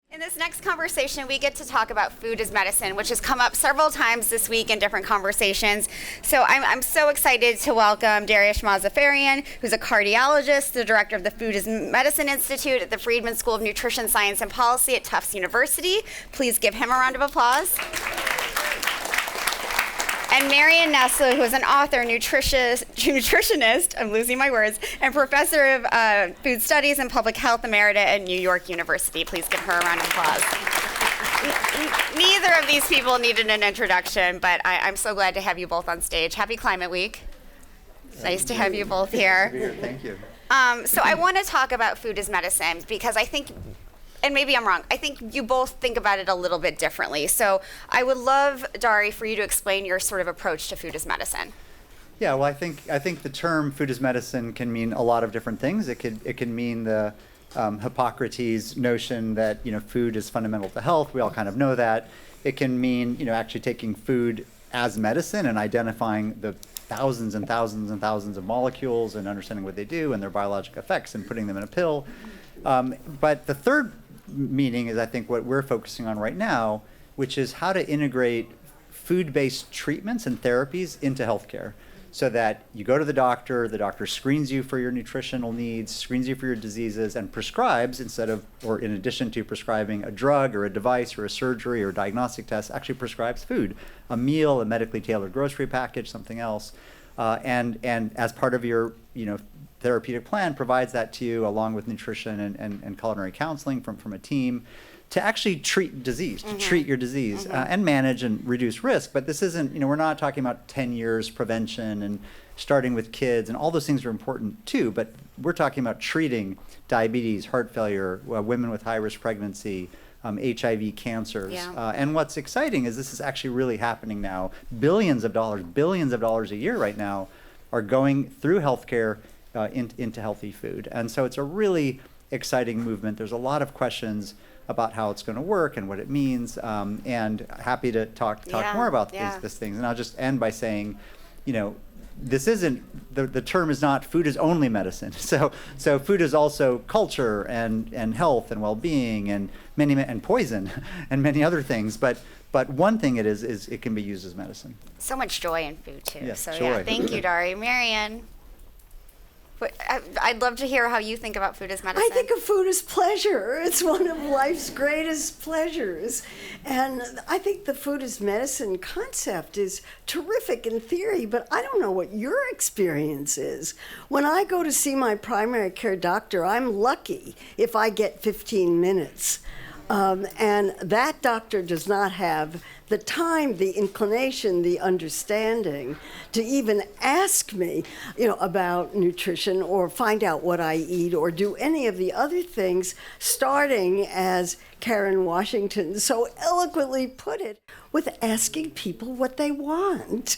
In this next conversation, we get to talk about food as medicine, which has come up several times this week in different conversations. So I'm so excited to welcome Dariush Mozaffarian, who's a cardiologist, the director of the Food as Medicine Institute at the Friedman School of Nutrition Science and Policy at Tufts University. Please give him a round of applause. And Marion Nestle, who is an author, nutritionist, I'm losing my words, and professor of food studies and public health emerita at New York University. Please give her a round of applause. Neither of these people needed an introduction, but I'm so glad to have you both on stage. Happy Climate Week. It's nice to have you both here. Thank you. So I want to talk about food as medicine because I think, and maybe I'm wrong, I think you both think about it a little bit differently. So I would love, Dari, for you to explain your sort of approach to food as medicine. Yeah, well, I think the term food as medicine can mean a lot of different things. It can mean the Hippocrates notion that food is fundamental to health. We all kind of know that. It can mean actually taking food as medicine and identifying the thousands and thousands and thousands of molecules and understanding what they do and their biologic effects and putting them in a pill. But the third meaning is, I think, what we're focusing on right now, which is how to integrate food-based treatments and therapies into healthcare, so that you go to the doctor screens you for your nutritional needs, screens you for your diseases, and prescribes in addition to prescribing a drug or a device or a surgery or a diagnostic test, actually prescribes food, a meal, a medically tailored grocery package, something else, and as part of your therapeutic plan provides that to you along with nutrition and culinary counseling from a team to actually treat disease, to treat your disease and manage and reduce risk. But this isn't, we're not talking about 10 years prevention and starting with kids, and all those things are important too, but we're talking about treating diabetes, heart failure, women with high-risk pregnancy, HIV, cancers. Yeah. And what's exciting is this is actually really happening now. Billions of dollars a year right now are going through healthcare into healthy food. And so it's a really exciting movement. There's a lot of questions about how it's going to work and what it means, and happy to talk more about these things. And I'll just end by saying, this isn't, the term is not food is only medicine. So food is also culture and health and well-being and and poison and many other things. But one thing it is it can be used as medicine. So much joy in food too. Yes, so joy. Yeah, thank you, Dari. Marion, I'd love to hear how you think about food as medicine. I think of food as pleasure. It's one of life's greatest pleasures. And I think the food as medicine concept is terrific in theory, but I don't know what your experience is. When I go to see my primary care doctor, I'm lucky if I get 15 minutes. And that doctor does not have the time, the inclination, the understanding to even ask me, about nutrition or find out what I eat or do any of the other things, starting, as Karen Washington so eloquently put it, with asking people what they want.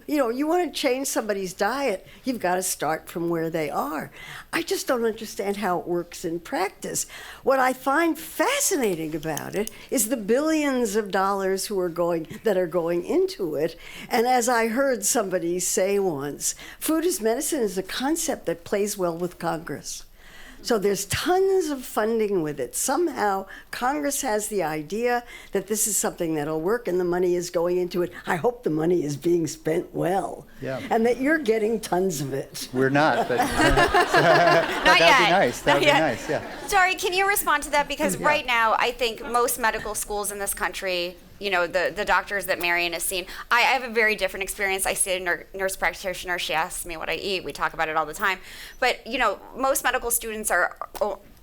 You want to change somebody's diet, you've got to start from where they are. I just don't understand how it works in practice. What I find fascinating about it is the billions of dollars that are going into it. And as I heard somebody say once, food as medicine is a concept that plays well with Congress. So there's tons of funding with it. Somehow Congress has the idea that this is something that'll work and the money is going into it. I hope the money is being spent well. Yeah. And that you're getting tons of it. We're not, but Not that'd yet. be nice. That'd be Not yet. nice, yeah. Dari, can you respond to that? Because Yeah. right now, I think most medical schools in this country, the doctors that Marion has seen, I have a very different experience. I see a nurse practitioner. She asks me what I eat. We talk about it all the time. But, most medical students are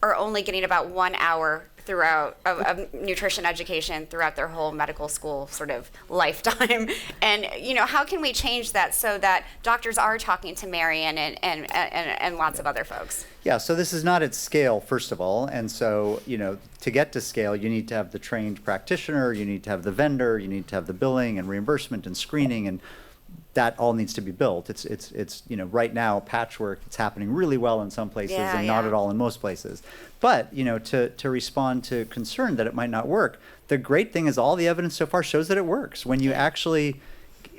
only getting about 1 hour throughout of nutrition education throughout their whole medical school sort of lifetime. And how can we change that so that doctors are talking to Marion and lots of other folks? Yeah, so this is not at scale, first of all. And so, to get to scale, you need to have the trained practitioner, you need to have the vendor, you need to have the billing and reimbursement and screening, and that all needs to be built. It's right now patchwork. It's happening really well in some places and not at all in most places. But to respond to concern that it might not work, the great thing is all the evidence so far shows that it works. When you actually,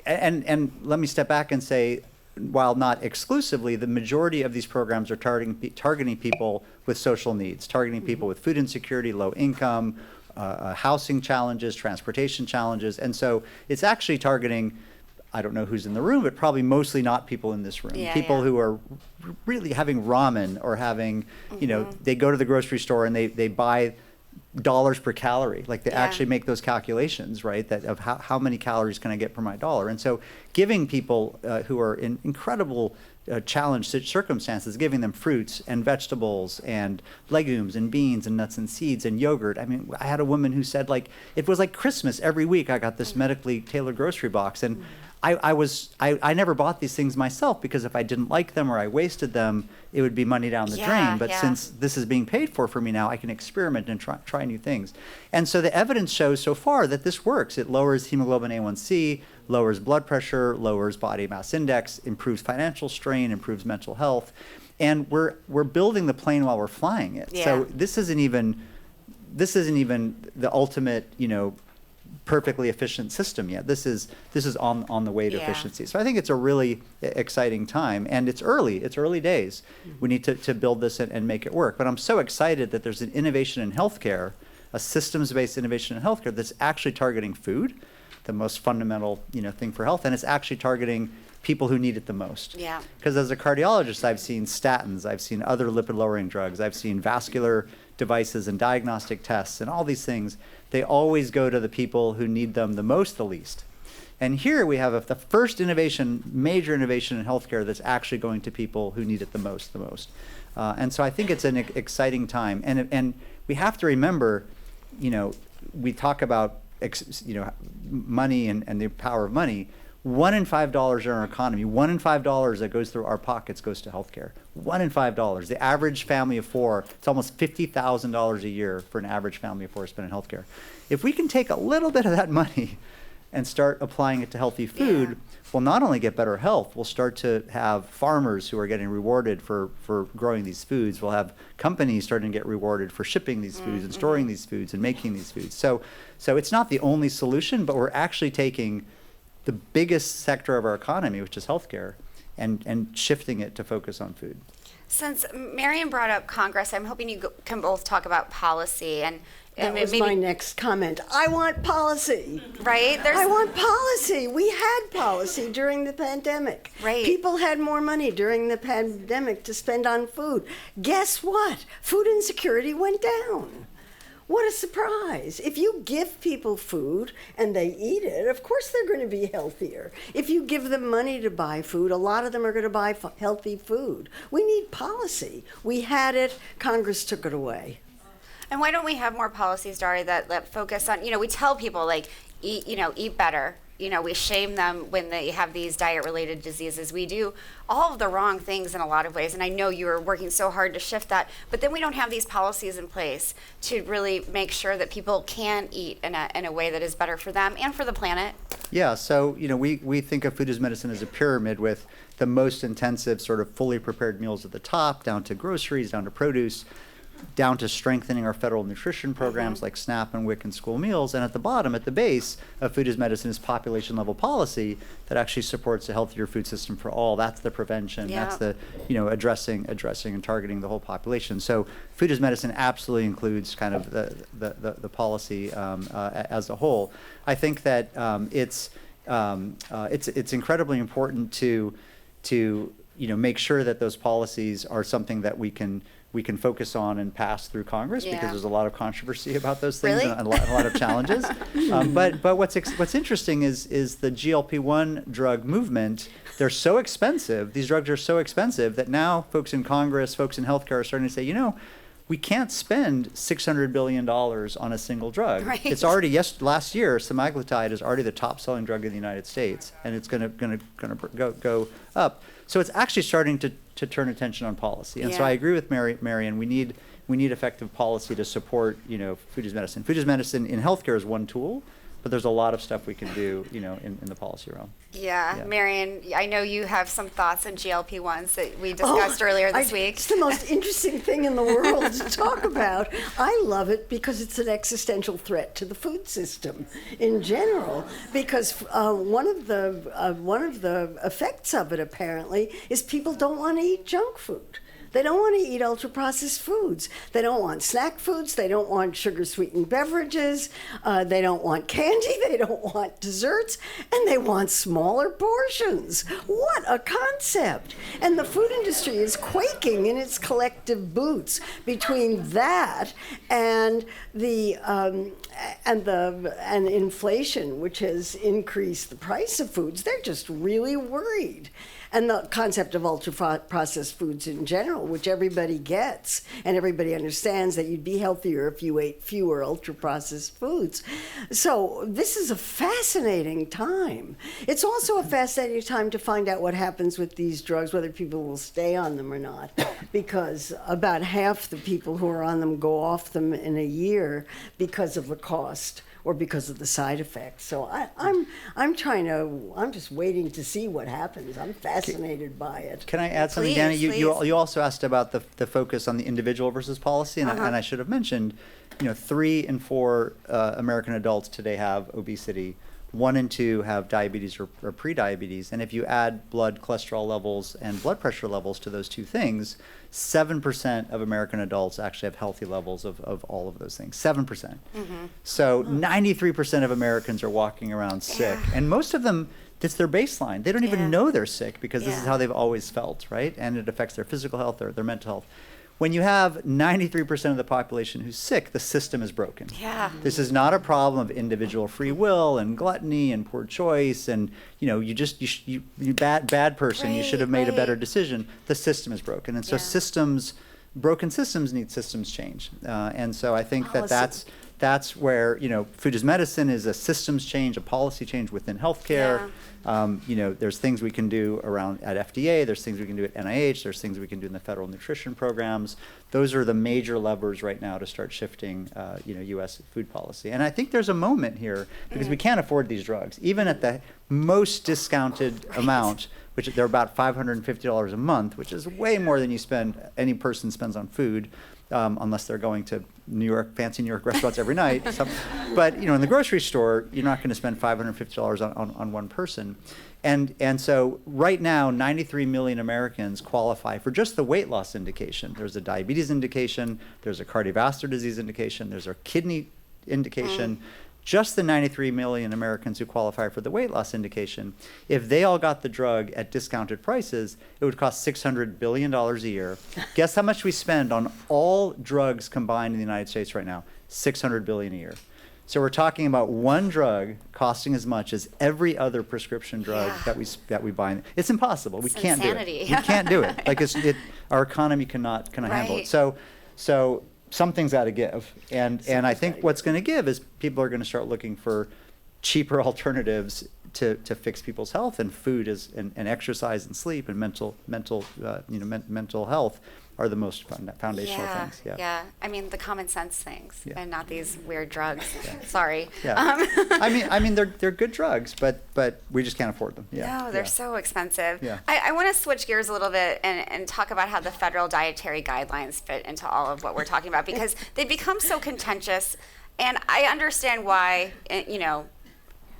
and let me step back and say, while not exclusively, the majority of these programs are targeting people with social needs, targeting people with food insecurity, low income, housing challenges, transportation challenges. And so it's actually targeting, I don't know who's in the room, but probably mostly not people in this room. People who are really having ramen or having, you know, they go to the grocery store and they buy dollars per calorie. Like they actually make those calculations, right? That of how many calories can I get per my dollar? And so giving people who are in incredible challenged circumstances, giving them fruits and vegetables and legumes and beans and nuts and seeds and yogurt. I mean, I had a woman who said, like, it was like Christmas every week. I got this medically tailored grocery box, and I never bought these things myself, because if I didn't like them or I wasted them, it would be money down the drain. But since this is being paid for me now, I can experiment and try new things. And so the evidence shows so far that this works. It lowers hemoglobin A1C, lowers blood pressure, lowers body mass index, improves financial strain, improves mental health. And we're building the plane while we're flying it. So this isn't even the ultimate, you know, perfectly efficient system yet. This is on the way to efficiency. So I think it's a really exciting time, and it's early days. We need to build this and make it work. But I'm so excited that there's an innovation in healthcare, a systems-based innovation in healthcare that's actually targeting food, the most fundamental, you know, thing for health, and it's actually targeting people who need it the most. Yeah. Because as a cardiologist, I've seen statins, I've seen other lipid-lowering drugs, I've seen vascular devices and diagnostic tests and all these things. They always go to the people who need them the most, the least. And here we have the first innovation, major innovation in healthcare that's actually going to people who need it the most. And so I think it's an exciting time. And we have to remember, you know, we talk about, you know, money and the power of money. $1 in $5 in our economy, $1 in $5 that goes through our pockets goes to healthcare. $1 in $5. The average family of four, it's almost $50,000 a year for an average family of four to spend in healthcare. If we can take a little bit of that money and start applying it to healthy food, we'll not only get better health, we'll start to have farmers who are getting rewarded for growing these foods. We'll have companies starting to get rewarded for shipping these foods and storing these foods and making these foods. So it's not the only solution, but we're actually taking the biggest sector of our economy, which is healthcare, and shifting it to focus on food. Since Marion brought up Congress, I'm hoping you can both talk about policy and that was my next comment. I want policy. Right? I want policy. We had policy during the pandemic. Right. People had more money during the pandemic to spend on food. Guess what? Food insecurity went down. What a surprise. If you give people food and they eat it, of course they're going to be healthier. If you give them money to buy food, a lot of them are going to buy healthy food. We need policy. We had it. Congress took it away. And why don't we have more policies, Dari, that focus on, you know, we tell people, like, eat better. You know, we shame them when they have these diet-related diseases. We do all of the wrong things in a lot of ways, and I know you are working so hard to shift that, but then we don't have these policies in place to really make sure that people can eat in a way that is better for them and for the planet. Yeah, so, you know, we think of food as medicine as a pyramid with the most intensive sort of fully prepared meals at the top, down to groceries, down to produce, down to strengthening our federal nutrition programs like SNAP and WIC and school meals. And at the bottom, at the base of food as medicine is population level policy that actually supports a healthier food system for all. That's the prevention. Yeah. That's the, you know, addressing and targeting the whole population. So food as medicine absolutely includes kind of the policy as a whole. I think that it's incredibly important to you know, make sure that those policies are something that we can focus on and pass through Congress, because there's a lot of controversy about those things. Really? And a lot of challenges. But what's interesting is the GLP-1 drug movement. They're so expensive. These drugs are so expensive that now folks in Congress, folks in healthcare are starting to say, you know, we can't spend $600 billion on a single drug. Right. It's already, last year, semaglutide is already the top-selling drug in the United States, and it's going to go up. So it's actually starting to turn attention on policy. And so I agree with Marion. We need effective policy to support, you know, food as medicine. Food as medicine in healthcare is one tool. but there's a lot of stuff we can do, in the policy realm. Yeah. Marion, I know you have some thoughts on GLP-1s that we discussed earlier this week. It's the most interesting thing in the world to talk about. I love it because it's an existential threat to the food system in general. Because one of the effects of it apparently is people don't want to eat junk food. They don't want to eat ultra-processed foods. They don't want snack foods. They don't want sugar-sweetened beverages. They don't want candy. They don't want desserts. And they want smaller portions. What a concept. And the food industry is quaking in its collective boots between that and and inflation, which has increased the price of foods. They're just really worried. And the concept of ultra-processed foods in general, which everybody gets, and everybody understands that you'd be healthier if you ate fewer ultra-processed foods. So this is a fascinating time. It's also a fascinating time to find out what happens with these drugs, whether people will stay on them or not, because about half the people who are on them go off them in a year because of the cost or because of the side effects. So I'm just waiting to see what happens. I'm fascinated by it. Can I add something, Danny? You also asked about the focus on the individual versus policy, and I should have mentioned, 3 in 4 American adults today have obesity. 1 in 2 have diabetes or pre-diabetes, and if you add blood cholesterol levels and blood pressure levels to those two things, 7% of American adults actually have healthy levels of all of those things. 7%. Mm-hmm. So 93% of Americans are walking around sick, and most of them, it's their baseline. They don't even know they're sick because this is how they've always felt, right? And it affects their physical health or their mental health. When you have 93% of the population who's sick, the system is broken. Yeah. This is not a problem of individual free will and gluttony and poor choice and you bad person. You should have made a better decision. The system is broken, and so broken systems need systems change. And so I think that's where food as medicine is a systems change, a policy change within healthcare. There's things we can do around at FDA, there's things we can do at NIH, there's things we can do in the federal nutrition programs. Those are the major levers right now to start shifting, U.S. food policy. And I think there's a moment here because we can't afford these drugs, even at the most discounted amount, which they're about $550 a month, which is way more than any person spends on food. Unless they're going to fancy New York restaurants every night. But in the grocery store, you're not going to spend $550 on one person. And so right now, 93 million Americans qualify for just the weight loss indication. There's a diabetes indication, there's a cardiovascular disease indication, there's a kidney indication. Just the 93 million Americans who qualify for the weight loss indication, if they all got the drug at discounted prices, it would cost $600 billion a year. Guess how much we spend on all drugs combined in the United States right now? $600 billion a year. So we're talking about one drug costing as much as every other prescription drug that we buy. It's impossible. We can't do it. We can't do it. Like our economy cannot handle it. So something's got to give, and I think what's going to give is people are going to start looking for cheaper alternatives to fix people's health, and food and exercise and sleep and mental health are the most foundational things. Yeah. I mean the common sense things, and not these weird drugs. Sorry. Yeah. I mean they're good drugs, but we just can't afford them. No, they're so expensive. Yeah. I want to switch gears a little bit and talk about how the federal dietary guidelines fit into all of what we're talking about, because they become so contentious, and I understand why.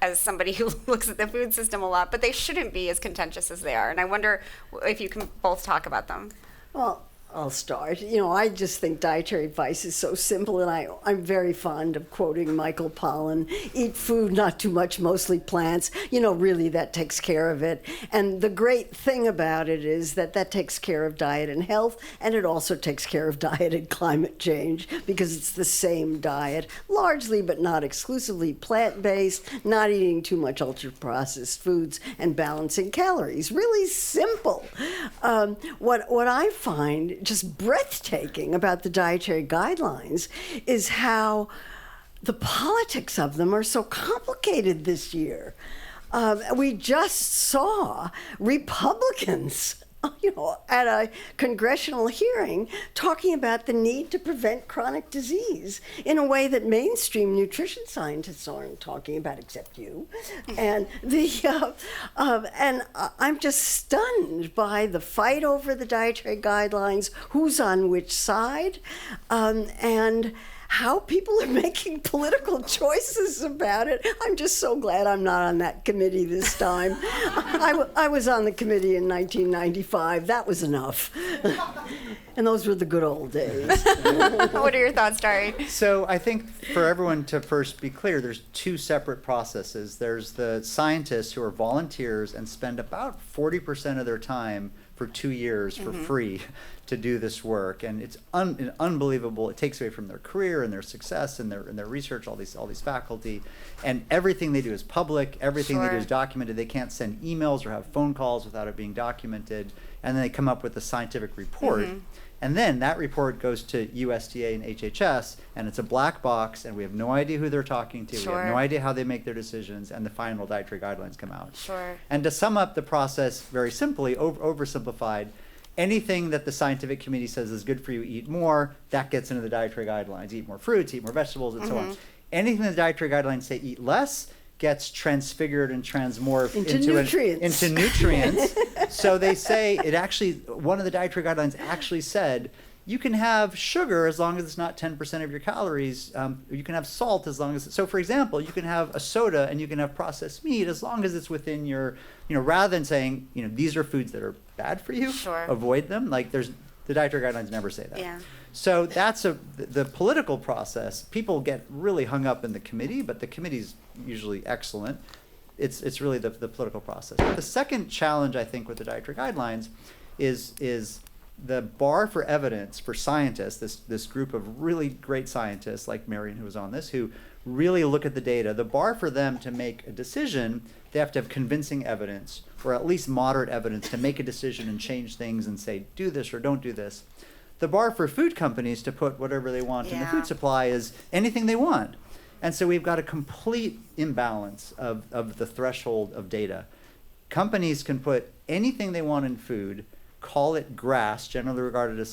As somebody who looks at the food system a lot, but they shouldn't be as contentious as they are. And I wonder if you can both talk about them. Well, I'll start. I just think dietary advice is so simple, and I'm very fond of quoting Michael Pollan, eat food, not too much, mostly plants. Really that takes care of it. And the great thing about it is that takes care of diet and health, and it also takes care of diet and climate change, because it's the same diet, largely but not exclusively plant-based, not eating too much ultra-processed foods, and balancing calories. Really simple. What I find just breathtaking about the dietary guidelines is how the politics of them are so complicated this year. We just saw Republicans at a congressional hearing talking about the need to prevent chronic disease in a way that mainstream nutrition scientists aren't talking about, except you. And I'm just stunned by the fight over the dietary guidelines, who's on which side, and how people are making political choices about it. I'm just so glad I'm not on that committee this time. I was on the committee in 1995. That was enough. And those were the good old days. What are your thoughts, Dari? So I think for everyone to first be clear, there's two separate processes. There's the scientists who are volunteers and spend about 40% of their time for 2 years for free to do this work, and it's unbelievable. It takes away from their career and their success and their research, all these faculty, and everything they do is public. Everything they do is documented. They can't send emails or have phone calls without it being documented, and then they come up with a scientific report. And then that report goes to USDA and HHS, and it's a black box, and we have no idea who they're talking to. We have no idea how they make their decisions, and the final dietary guidelines come out. And to sum up the process very simply, oversimplified, anything that the scientific committee says is good for you, eat more, that gets into the dietary guidelines. Eat more fruits, eat more vegetables, and so on. Anything the dietary guidelines say eat less gets transfigured and transmorphed into nutrients. So they say it actually, one of the dietary guidelines actually said, you can have sugar as long as it's not 10% of your calories. You can have salt as long as, so for example, you can have a soda and you can have processed meat as long as it's within your, rather than saying, these are foods that are bad for you, avoid them. Like the dietary guidelines never say that. So that's the political process. People get really hung up in the committee, but the committee's usually excellent. It's really the political process. The second challenge, I think, with the dietary guidelines is the bar for evidence for scientists, this group of really great scientists like Marion, who was on this, who really look at the data. The bar for them to make a decision, they have to have convincing evidence, or at least moderate evidence, to make a decision and change things and say, do this or don't do this. The bar for food companies to put whatever they want in the food supply is anything they want. And so we've got a complete imbalance of the threshold of data. Companies can put anything they want in food, call it GRAS, generally regarded as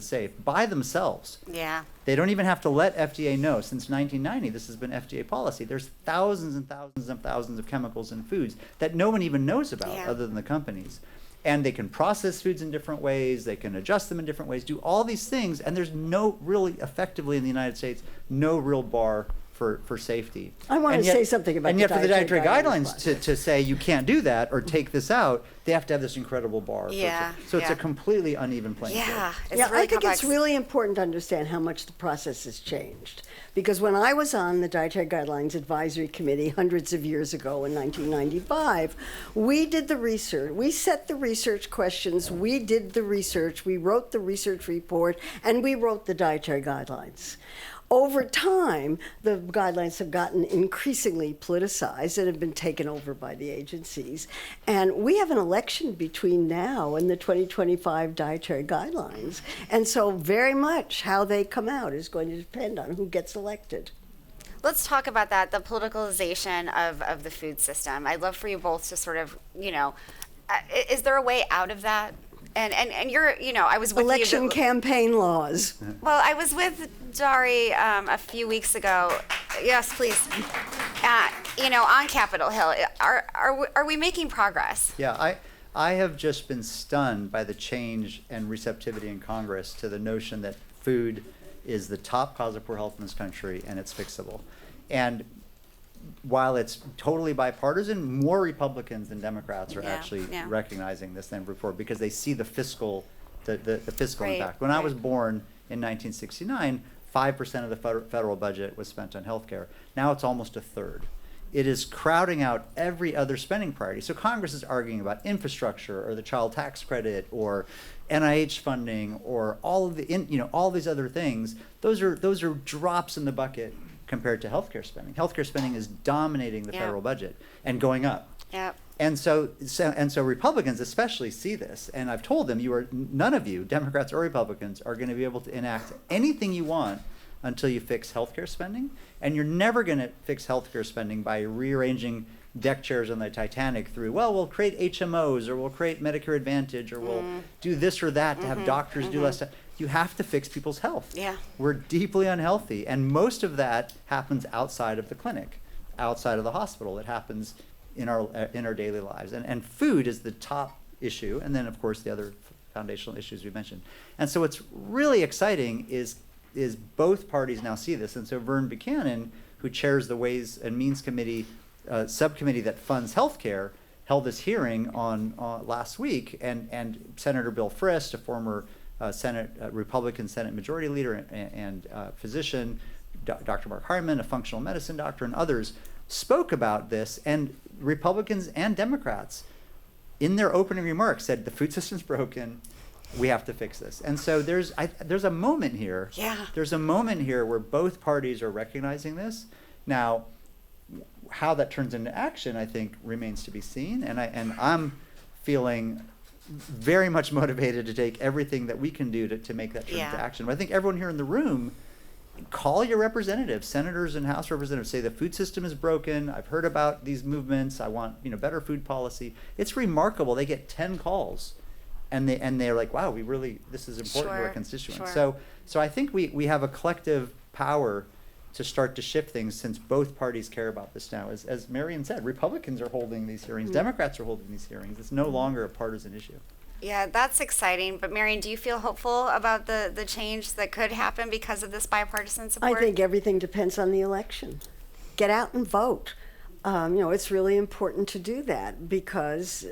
safe, by themselves. They don't even have to let FDA know. Since 1990, this has been FDA policy. There's thousands and thousands and thousands of chemicals in foods that no one even knows about other than the companies. And they can process foods in different ways, they can adjust them in different ways, do all these things, and there's no really, effectively in the United States, no real bar for safety. I want to say something about and yet for the dietary guidelines to say you can't do that or take this out, they have to have this incredible bar. So it's a completely uneven playing field. It's really I think complex. it's really important to understand how much the process has changed. Because when I was on the Dietary Guidelines Advisory Committee hundreds of years ago in 1995, we did the research. We set the research questions, we did the research, we wrote the research report, and we wrote the dietary guidelines. Over time, the guidelines have gotten increasingly politicized and have been taken over by the agencies. And we have an election between now and the 2025 dietary guidelines. And so very much how they come out is going to depend on who gets elected. Let's talk about that, the politicalization of the food system. I'd love for you both to sort of, is there a way out of that? And you're, I was with election campaign laws. Well, I was with Dari a few weeks ago. Yes, please. On Capitol Hill. Are we making progress? Yeah, I have just been stunned by the change and receptivity in Congress to the notion that food is the top cause of poor health in this country and it's fixable. And while it's totally bipartisan, more Republicans than Democrats are actually recognizing this than before because they see the fiscal impact. When I was born in 1969, 5% of the federal budget was spent on healthcare. Now it's almost a third. It is crowding out every other spending priority. So Congress is arguing about infrastructure or the child tax credit or NIH funding or all of all these other things. Those are drops in the bucket compared to healthcare spending. Healthcare spending is dominating the federal budget and going up. And so Republicans especially see this, and I've told them none of you, Democrats or Republicans, are going to be able to enact anything you want until you fix healthcare spending, and you're never going to fix healthcare spending by rearranging deck chairs on the Titanic through, well, we'll create HMOs, or we'll create Medicare Advantage, or we'll do this or that to have doctors do less. You have to fix people's health. Yeah. We're deeply unhealthy, and most of that happens outside of the clinic, outside of the hospital. It happens in our daily lives, and food is the top issue, and then of course the other foundational issues we mentioned. And so what's really exciting is both parties now see this, and so Vern Buchanan, who chairs the Ways and Means Committee subcommittee that funds healthcare, held this hearing on last week, and Senator Bill Frist, a former Republican Senate Majority Leader and physician, Dr. Mark Hartman, a functional medicine doctor, and others spoke about this, and Republicans and Democrats in their opening remarks said the food system's broken, we have to fix this. And so there's a moment here. Yeah. There's a moment here where both parties are recognizing this. Now, how that turns into action, I think, remains to be seen. And I'm feeling very much motivated to take everything that we can do to make that turn into action. But I think everyone here in the room, call your representatives, senators and House representatives, say the food system is broken. I've heard about these movements. I want better food policy. It's remarkable. They get 10 calls, and they're like, wow, this is important to our constituents. Sure. So I think we have a collective power to start to shift things, since both parties care about this now. As Marion said, Republicans are holding these hearings, Democrats are holding these hearings. It's no longer a partisan issue. Yeah, that's exciting. But Marion, do you feel hopeful about the change that could happen because of this bipartisan support? I think everything depends on the election. Get out and vote. It's really important to do that, because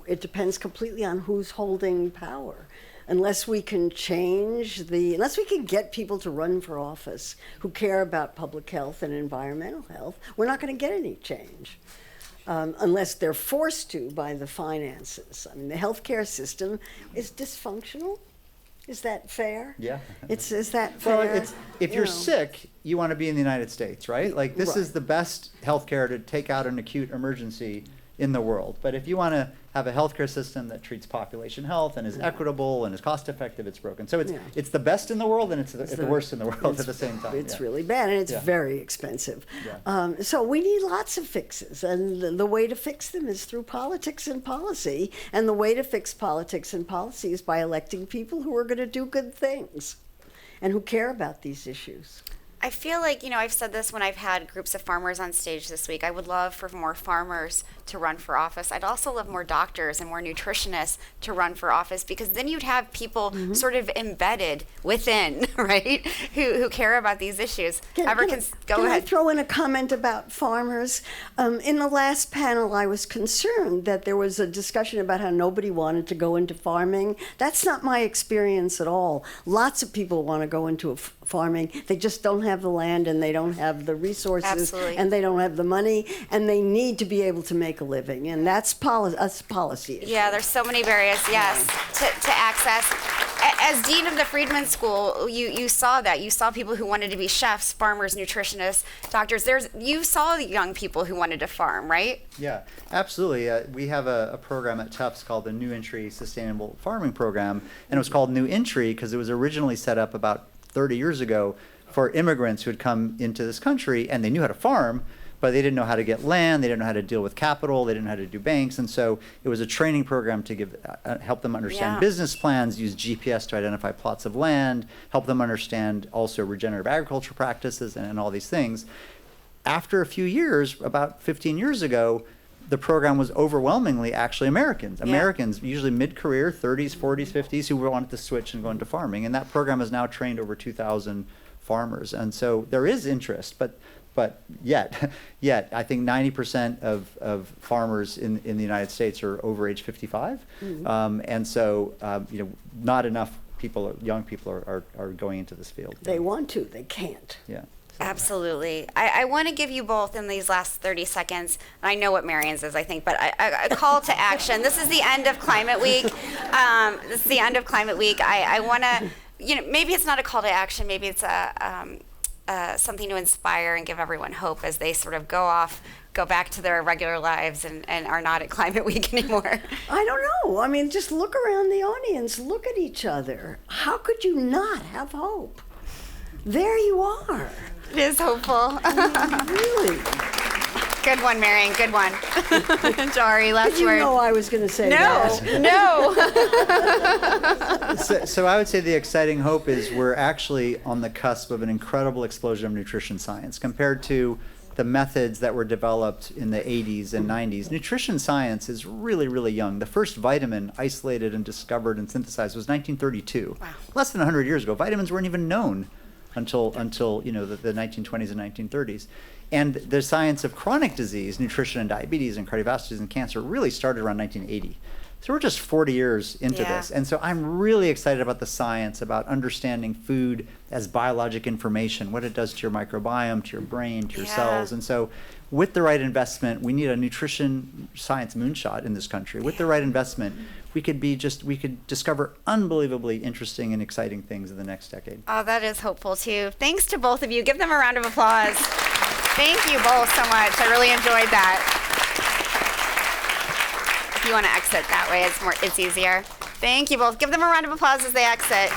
it depends completely on who's holding power. Unless we can unless we can get people to run for office who care about public health and environmental health, we're not going to get any change. Unless they're forced to by the finances. I mean, the healthcare system is dysfunctional. Is that fair? Yeah. Is that fair? Well, if you're sick, you want to be in the United States, right? Like, this is the best healthcare to take out an acute emergency in the world. But if you want to have a healthcare system that treats population health and is equitable and is cost effective, it's broken. So it's the best in the world, and it's the worst in the world at the same time. It's really bad, and it's very expensive. Yeah. So we need lots of fixes, and the way to fix them is through politics and policy. And the way to fix politics and policy is by electing people who are going to do good things and who care about these issues. I feel like, I've said this when I've had groups of farmers on stage this week. I would love for more farmers to run for office. I'd also love more doctors and more nutritionists to run for office, because then you'd have people sort of embedded within, right, who care about these issues. Go ahead. I throw in a comment about farmers? In the last panel, I was concerned that there was a discussion about how nobody wanted to go into farming. That's not my experience at all. Lots of people want to go into farming. They just don't have the land, and they don't have the resources. Absolutely. And they don't have the money, and they need to be able to make a living, and that's policy issue. Yeah, there's so many barriers, yes, to access. As dean of the Friedman School, you saw that. You saw people who wanted to be chefs, farmers, nutritionists, doctors. You saw the young people who wanted to farm, right? Yeah, absolutely. We have a program at Tufts called the New Entry Sustainable Farming Program, and it was called New Entry because it was originally set up about 30 years ago for immigrants who had come into this country, and they knew how to farm, but they didn't know how to get land, they didn't know how to deal with capital, they didn't know how to do banks, and so it was a training program to help them understand business plans, use GPS to identify plots of land, help them understand also regenerative agriculture practices and all these things. After a few years, about 15 years ago, the program was overwhelmingly actually Americans. Americans, usually mid-career, 30s, 40s, 50s, who wanted to switch and go into farming. And that program has now trained over 2,000 farmers. And so there is interest, but yet, I think 90% of farmers in the United States are over age 55. Mm-hmm. And so, not enough young people are going into this field. They want to, they can't. Yeah. Absolutely. I want to give you both in these last 30 seconds, and I know what Marion's is, I think, but a call to action. This is the end of Climate Week. I want to, maybe it's not a call to action, maybe it's something to inspire and give everyone hope as they sort of go back to their regular lives and are not at Climate Week anymore. I don't know. I mean, just look around the audience, look at each other. How could you not have hope? There you are. It is hopeful. I mean, really. Good one, Marion. Good one. Dari, last You word. know I was going to say No, that. no. So I would say the exciting hope is we're actually on the cusp of an incredible explosion of nutrition science compared to the methods that were developed in the 80s and 90s. Nutrition science is really, really young. The first vitamin isolated and discovered and synthesized was 1932. Wow. Less than 100 years ago. Vitamins weren't even known until the 1920s and 1930s. And the science of chronic disease, nutrition and diabetes and cardiovascular disease and cancer really started around 1980. So we're just 40 years into Yeah. this. And so I'm really excited about the science, about understanding food as biologic information, what it does to your microbiome, to your brain, to your Yeah. cells. And so with the right investment, we need a nutrition science moonshot in this country. With the right investment, we could discover unbelievably interesting and exciting things in the next decade. Oh, that is hopeful too. Thanks to both of you. Give them a round of applause. Thank you both so much. I really enjoyed that. If you want to exit that way, it's easier. Thank you both. Give them a round of applause as they exit.